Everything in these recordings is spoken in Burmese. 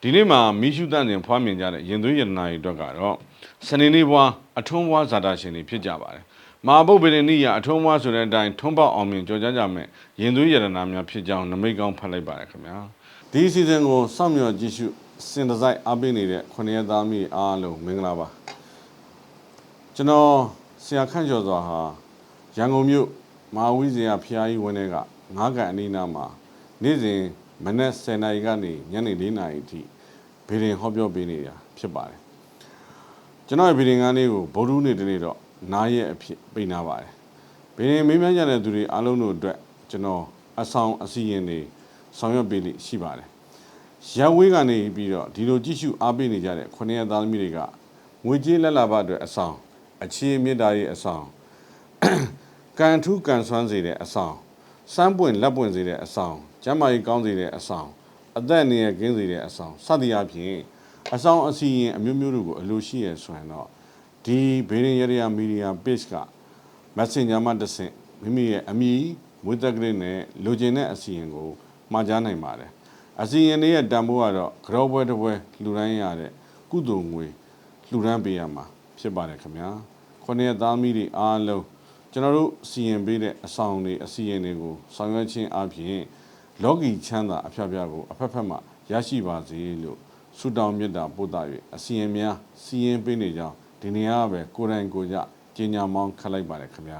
ဒီနေ့မှာမိရှုတန်တင်ဖွားမြင်ကြတဲ့ရင်သွေးရတနာတွေအတွက်ကတော့စနေနေ့ဘွားအထွန်းဘွားဇာတာရှင်တွေဖြစ်ကြပါတယ်။မဟာဗုဒ္ဓဗေဒနိယအထွန်းဘွားဆိုတဲ့အတိုင်းထွန်းပေါက်အောင်မြင်ကြော်ကြားကြမယ်ရင်သွေးရတနာများဖြစ်ကြောင်းနမိတ်ကောင်းဖတ်လိုက်ပါတယ်ခင်ဗျာ။ဒီစီဇန်ကိုစောင့်မျှော်ကြည့်ရှုစင်တစိုက်အားပေးနေတဲ့ခုနှစ်ရက်သားမိအားလုံးမင်္ဂလာပါ။ကျွန်တော်ဆရာခန့်ကျော်စွာဟာရန်ကုန်မြို့မဟာဝိဇ္ဇာဖျားကြီးဝင်းထဲက9ကန်အနီးနားမှာနေ့စဉ်မနက်10:00နာရီကနေညနေ4:00နာရီအထိဗေဒင်ဟောပြောပေးနေတာဖြစ်ပါတယ်ကျွန်တော်ဗေဒင်ကန်းလေးကိုဗုဒ္ဓနေ့တနေ့တော့နားရက်အဖြစ်ပိတ်နာပါတယ်ဗေဒင်မေးမြန်းကြတဲ့သူတွေအားလုံးတို့အတွက်ကျွန်တော်အဆောင်အစီရင်တွေဆောင်ရွက်ပေးလိရှိပါတယ်ရပ်ဝေးကနေပြီးတော့ဒီလိုကြည့်ရှုအားပေးနေကြတဲ့ခုနှစ်ရက်သားသမီးတွေကငွေကြေးလက်လာဘအတွက်အဆောင်အခြေမြင့်တာရဲ့အဆောင်ကန်ထူးကန်ဆွမ်းစေတဲ့အဆောင်စမ်းပွင့်လက်ပွင့်စေတဲ့အဆောင်ကျမ်းမာရေးကောင်းစေတဲ့အဆောင်အသက်နေရကင်းစေတဲ့အဆောင်စသည်အပြင်အဆောင်အစီရင်အမျိုးမျိုးတို့ကိုအလိုရှိရဆိုရင်တော့ဒီဘေးရင်ရရမီဒီယာ page က Messenger မှာတစ်ဆင့်မိမိရဲ့အမည်မွေးသက်ကလေးနဲ့လိုချင်တဲ့အစီရင်ကိုမှာကြားနိုင်ပါတယ်အစီရင်ရဲ့တန်ဖိုးကတော့ကြောပွဲတစ်ပွဲလှူဒန်းရတဲ့ကုသိုလ်ငွေလှူဒန်းပေးရမှာဖြစ်ပါတယ်ခင်ဗျာခုနှစ်သားသမီးတွေအားလုံးကျွန်တော်တို့စီရင်ပေးတဲ့အဆောင်တွေအစီရင်တွေကိုဆောင်ရွက်ခြင်းအပြင်လောကီချမ်းသာအဖျားဖျားကိုအဖက်ဖက်မှရရှိပါစေလို့ဆုတောင်းမေတ္တာပို့သ၍အစီရင်များစီရင်ပေးနေကြောင်းဒီနေရာပဲကိုယ်တိုင်ကိုယ်ကြကြေညာမောင်းခတ်လိုက်ပါတယ်ခင်ဗျာ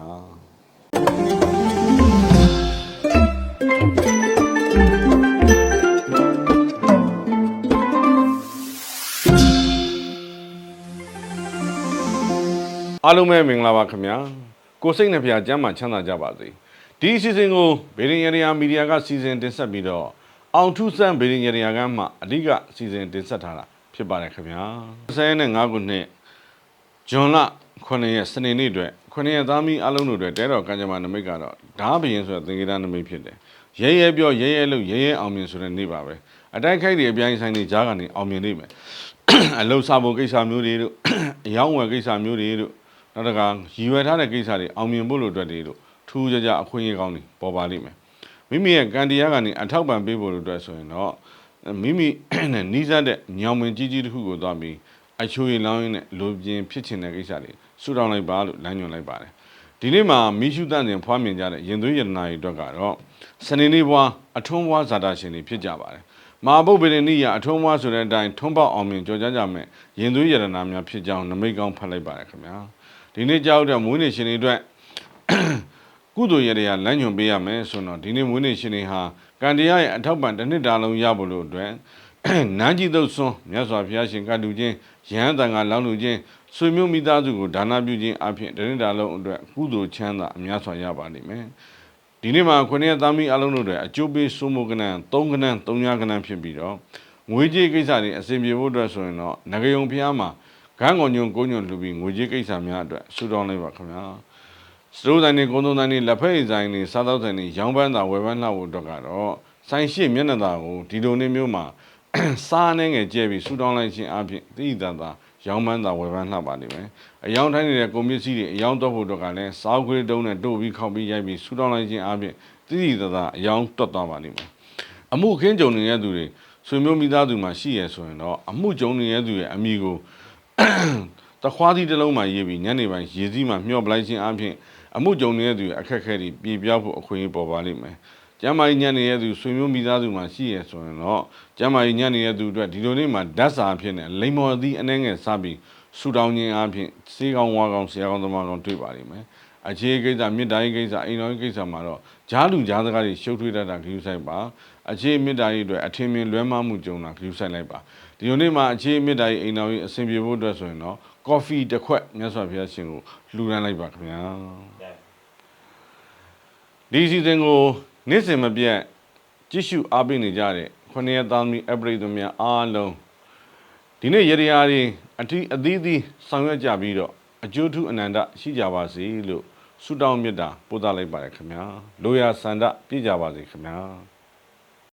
အားလုံးပဲမင်္ဂလာပါခင်ဗျာကိုစိတ်နှဖျားကျမ်းမာချမ်းသာကြပါစေဒီအစီအစဉ်ကိုဗေဒင်ရရမီဒီယာကစီစဉ်တင်ဆက်ပြီးတော့အောင်ထူးဆန်းဗေဒင်ရရကမှအဓိကစီစဉ်တင်ဆက်ထားတာဖြစ်ပါတယ်ခင်ဗျာ25ခုနှစ်ဇွန်လ9ရက်စနေနေ့အတွက်9ရက်သားမီးအလုံးတို့အတွက်တဲတော်ကံကြမ္မာနမိတ်ကတော့ဓာဘရင်ဆိုတဲ့သင်္ကေတနမိတ်ဖြစ်တယ်ရဲရဲပြောရဲရဲလို့ရဲရဲအောင်မြင်ဆိုတဲ့နေ့ပါပဲအတိုက်ခိုက်တွေအပြိုင်ဆိုင်တွေကြားကနေအောင်မြင်နေမယ်အလုံစားဖို့ကိစ္စမျိုးတွေတို့အယောင်းဝယ်ကိစ္စမျိုးတွေတို့နောက်တကရည်ရွယ်ထားတဲ့ကိစ္စတွေအောင်မြင်ဖို့လို့အတွက်တွေတို့ထူးခြားခြားအခွင့်အရေးကောင်းတွေပေါ်ပါလိမ့်မယ်မိမိရဲ့ကံတရားကနေအထောက်ပံ့ပေးဖို့လို့အတွက်ဆိုရင်တော့မိမိနဲ့နှီးစပ်တဲ့ညောင်မင်ကြီးကြီးတစ်ခုကိုသွားပြီးအချိုရည်လောင်းရင်းနဲ့လိုပြင်းဖြစ်ချင်တဲ့ကိစ္စတွေဆူတောင်းလိုက်ပါလို့လမ်းညွှန်လိုက်ပါတယ်ဒီနေ့မှာမိရှုတန်တင်ဖွားမြင်ကြတဲ့ရင်သွေးရတနာတွေအတွက်ကတော့စနေနေ့ဘွားအထွန်းဘွားဇာတာရှင်တွေဖြစ်ကြပါတယ်မဟာဗုဒ္ဓဗေဒနိယအထွန်းဘွားဆိုတဲ့အတိုင်းထွန်းပေါက်အောင်မြင်ကြော်ကြားကြမယ်ရင်သွေးရတနာများဖြစ်ကြောင်းနမိတ်ကောင်းဖတ်လိုက်ပါတယ်ခင်ဗျာဒီနေ့ကြောက်တဲ့မွေးနေ့ရှင်တွေအတွက်ကုသိုလ်ရတရားလမ်းညွှန်ပေးရမယ်ဆိုတော့ဒီနေ့မွေးနေ့ရှင်တွေဟာကံတရားရဲ့အထောက်ပံ့တစ်နှစ်တာလုံးရဖို့လို့အတွက်နန်းကြီးသုတ်ဆွန်းမြတ်စွာဘုရားရှင်ကတူခြင်းယဟန်တန်ကလောင်းလူခြင်းဆွေမျိုးမိသားစုကိုဒါနပြုခြင်းအပြင်တစ်နှစ်တာလုံးအတွက်ကုသိုလ်ချမ်းသာအများစွာရပါလိမ့်မယ်ဒီနေ့မှာခုနှစ်သားမိအလုံးတို့အတွက်အကျိုးပေးစိုးမိုးကဏ္ဍ3ကဏ္ဍ3ညာကဏ္ဍဖြစ်ပြီးတော့ငွေကြေးကိစ္စတွေအစဉ်ပြေဖို့အတွက်ဆိုရင်တော့ငကယုံဖျားမှာဂန်းကုန်ညွန်ကိုညွန်လှူပြီးငွေကြေးကိစ္စများအတွက်ဆုတောင်းလိုက်ပါခင်ဗျာစတိုးဆိုင်တွေကုန်းသုံးဆိုင်တွေလက်ဖက်ရည်ဆိုင်တွေစားသောက်ဆိုင်တွေရောင်းပန်းတာဝယ်ပန်းလှဖို့အတွက်ကတော့ဆိုင်ရှိမျက်နှာသာကိုဒီလိုနေ့မျိုးမှာစားနေငယ်ကျဲပြီးဆုတောင်းလိုက်ခြင်းအပြင်တိတိတသာရောင်းပန်းတာဝယ်ပန်းလှပါလိမ့်မယ်အယောင်တိုင်းနေတဲ့ကုန်ပစ္စည်းတွေအယောင်တော့ဖို့အတွက်ကလည်းစားခွေးတုံးနဲ့တို့ပြီးခောက်ပြီးရိုက်ပြီးဆုတောင်းလိုက်ခြင်းအပြင်တိတိတသာအယောင်တွတ်သွားပါလိမ့်မယ်အမှုခင်းကြုံနေတဲ့သူတွေဆွေမျိုးမိသားစုမှာရှိရဆိုရင်တော့အမှုကြုံနေတဲ့သူရဲ့အမိကိုတခွားသီးတစ်လုံးမှရေးပြီးညနေပိုင်းရေစည်းမှမျှော့ပလိုက်ခြင်းအပြင်အမှုကြုံနေတဲ့သူရဲ့အခက်အခဲတွေပြေပြောက်ဖို့အခွင့်အရေးပေါ်ပါလိမ့်မယ်ကျမ်းမာရေးညံ့နေတဲ့သူဆွေမျိုးမိသားစုမှာရှိရဆိုရင်တော့ကျမ်းမာရေးညံ့နေတဲ့သူအတွက်ဒီလိုနေ့မှာဓာတ်စာအဖြစ်နဲ့လိမ္မော်သီးအနှဲငယ်စားပြီးဆူတောင်းခြင်းအပြင်စေးကောင်းဝါကောင်းဆရာကောင်းသမားကောင်းတွေ့ပါလိမ့်မယ်အခြေကိစ္စမြစ်တိုင်းကိစ္စအိမ်တော်ကိစ္စမှာတော့ဂျားလူဂျားစကားတွေရှုပ်ထွေးတတ်တာဂရုစိုက်ပါအခြေမြစ်တိုင်းအတွက်အထင်မြင်လွဲမှားမှုကြုံတာဂရုစိုက်လိုက်ပါဒီလိုနေ့မှာအခြေမြစ်တိုင်းအိမ်တော်ကြီးအဆင်ပြေဖို့အတွက်ဆိုရင်တော့ကော်ဖီတစ်ခွက်မြတ်စွာဘုရားရှင်ကိုလှူဒန်းလိုက်ပါခင်ဗျာဒီစီစဉ်ကိုနေ့စဉ်မပြတ်ကြည့်ရှုအားပေးနေကြတဲ့ခုနှစ်ရက်သားသမီးအပရိသတ်များအားလုံးဒီနေ့ရတရားတွေအသီးသီးဆောင်ရွက်ကြပြီးတော့အကျိုးထူးအနန္တရှိကြပါစေလို့ဆုတောင်းမေတ္တာပို့သလိုက်ပါတယ်ခင်ဗျာလိုရာဆန္ဒပြည့်ကြပါစေခင်ဗျာ